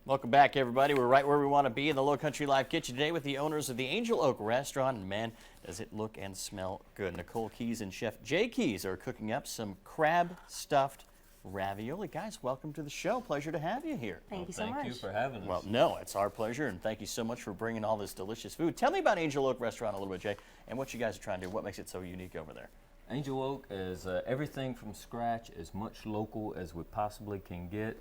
Welcome back, everybody. We're right where we want to be in the Low Country Live Kitchen today with the owners of the Angel Oak Restaurant. And man, does it look and smell good. Nicole Keys and Chef Jay Keys are cooking up some crab-stuffed ravioli. Guys, welcome to the show. Pleasure to have you here. Thank you so much. Thank you for having us. Well, no, it's our pleasure, and thank you so much for bringing all this delicious food. Tell me about Angel Oak Restaurant a little bit, Jay, and what you guys are trying to do. What makes it so unique over there? Angel Oak is everything from scratch, as much local as we possibly can get.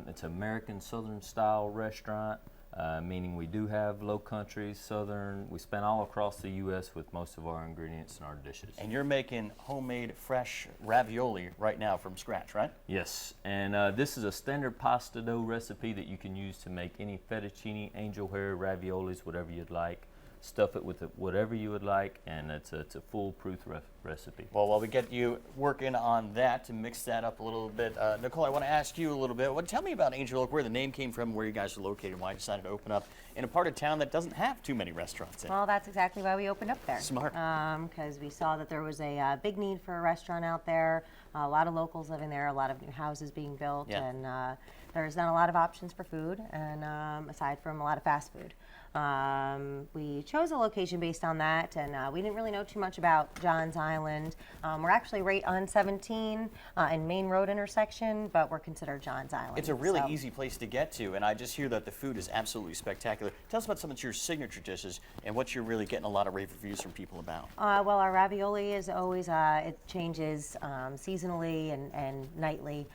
It's an American Southern style restaurant, meaning we do have low country, Southern. We span all across the U.S. with most of our ingredients and our dishes. And you're making homemade, fresh ravioli right now from scratch, right? Yes, and this is a standard pasta dough recipe that you can use to make any fettuccine, angel hair, raviolis, whatever you'd like. Stuff it with whatever you would like, and it's a foolproof recipe. Well, while we get you working on that to mix that up a little bit, Nicole, I want to ask you a little bit. Tell me about Angel Oak, where the name came from, where you guys are located, why you decided to open up in a part of town that doesn't have too many restaurants in it. Well, that's exactly why we opened up there. Smart. Because we saw that there was a big need for a restaurant out there, a lot of locals living there, a lot of new houses being built, Yeah. and there's not a lot of options for food, and aside from a lot of fast food. We chose a location based on that, and we didn't really know too much about Johns Island. We're actually right on 17 in Main Road intersection, but we're considered Johns Island. It's a really so. easy place to get to, and I just hear that the food is absolutely spectacular. Tell us about some of your signature dishes and what you're really getting a lot of rave reviews from people about. Well, our ravioli is always, it changes seasonally and nightly,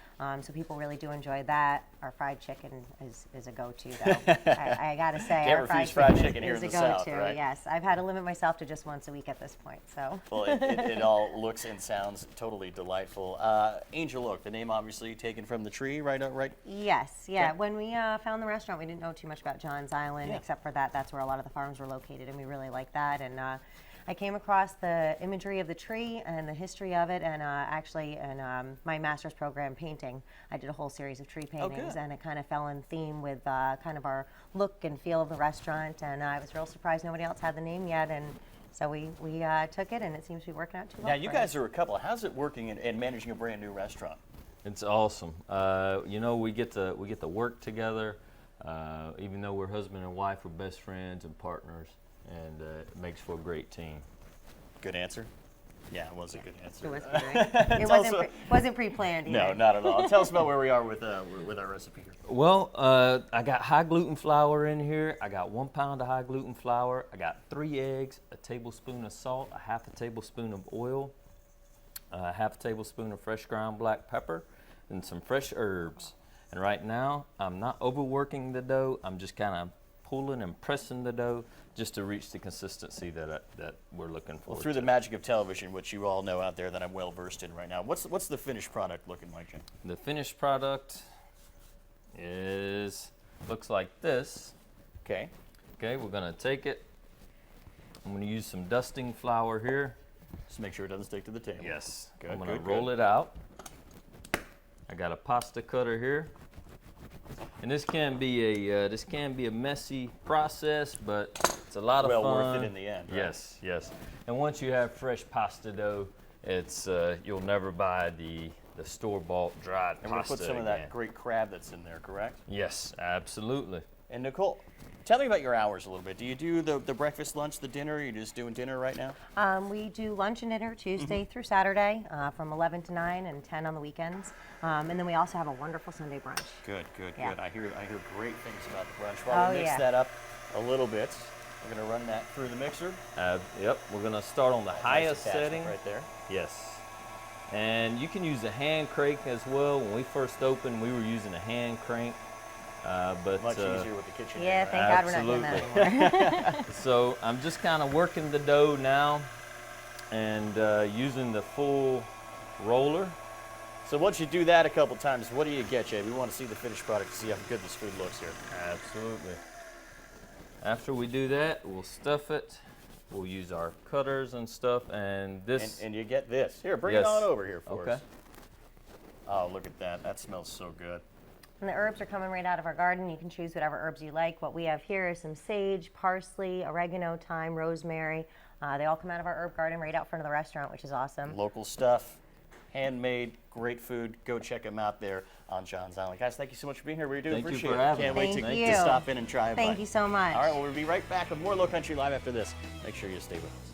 so people really do enjoy that. Our fried chicken is a go-to, though. I gotta say, Can't our refuse fried chicken is here in a the South, go-to. right? Yes, I've had to limit myself to just once a week at this point. So. Well, it all looks and sounds totally delightful. Angel Oak, the name obviously taken from the tree, right? Right. Yes, yeah. Okay. When we found the restaurant, we didn't know too much about Johns Island, Yeah. except for that that's where a lot of the farms were located, and we really liked that. And I came across the imagery of the tree and the history of it, and actually in my master's program painting, I did a whole series of tree paintings, good. and it kind of fell in theme with kind of our look and feel of the restaurant, and I was real surprised nobody else had the name yet, and so we took it, and it seems to be working out too well. Now, you for guys us. are a couple. How's it working and managing a brand new restaurant? It's awesome. You know, we get to work together. Even though we're husband and wife, we're best friends and partners, and it makes for a great team. Good answer. Yeah, it was a good answer. It was great. It wasn't pre-planned either. No, not at all. Tell us about where we are with our recipe here. Well, I got high gluten flour in here. I got 1 pound of high gluten flour. I got 3 eggs, a tablespoon of salt, a half a tablespoon of oil, a half a tablespoon of fresh ground black pepper, and some fresh herbs. And right now, I'm not overworking the dough. I'm just kind of pulling and pressing the dough just to reach the consistency that we're looking for. Well, through the magic of television, which you all know out there that I'm well versed in right now, what's the finished product looking like, Jim? The finished product looks like this. Okay. Okay, we're gonna take it. I'm gonna use some dusting flour here. Just make sure it doesn't stick to the table. Yes. Good, I'm gonna good, roll good. it out. I got a pasta cutter here. And this can be a messy process, but it's a lot of Well fun. worth it in the end, right? Yes, yes. And once you have fresh pasta dough, it's you'll never buy the store-bought dried And we're pasta going to put some of again. that great crab that's in there, correct? Yes, absolutely. And Nicole, tell me about your hours a little bit. Do you do the breakfast, lunch, the dinner? Or are you just doing dinner right now? We do lunch and dinner Tuesday through Saturday from 11 to 9 and 10 on the weekends. And then we also have a wonderful Sunday brunch. Good, good, Yeah. good. I hear great things about the brunch. While we mix yeah. that up a little bit, we're going to run that through the mixer. Yep, we're gonna start on the highest Nice attachment setting. right there. Yes. And you can use a hand crank as well. When we first opened, we were using a hand crank. But Much easier with the kitchen. Yeah, right? thank God we're not doing that Absolutely. anymore. So I'm just kind of working the dough now and using the full roller. So once you do that a couple times, what do you get, Jay? We want to see the finished product to see how good this food looks here. Absolutely. After we do that, we'll stuff it. We'll use our cutters and stuff, and this. And you get this. Here, bring it Yes. on over here for Okay. us. Oh, look at that. That smells so good. And the herbs are coming right out of our garden. You can choose whatever herbs you like. What we have here is some sage, parsley, oregano, thyme, rosemary. They all come out of our herb garden right out front of the restaurant, which is awesome. Local stuff. handmade, great food. Go check them out there on John's Island. Guys, thank you so much for being here. We do Thank you appreciate for it. having Can't me. wait Thank to you. stop in and try a Thank bite. you so much. All right, well, we'll be right back with more Low Country Live after this. Make sure you stay with us.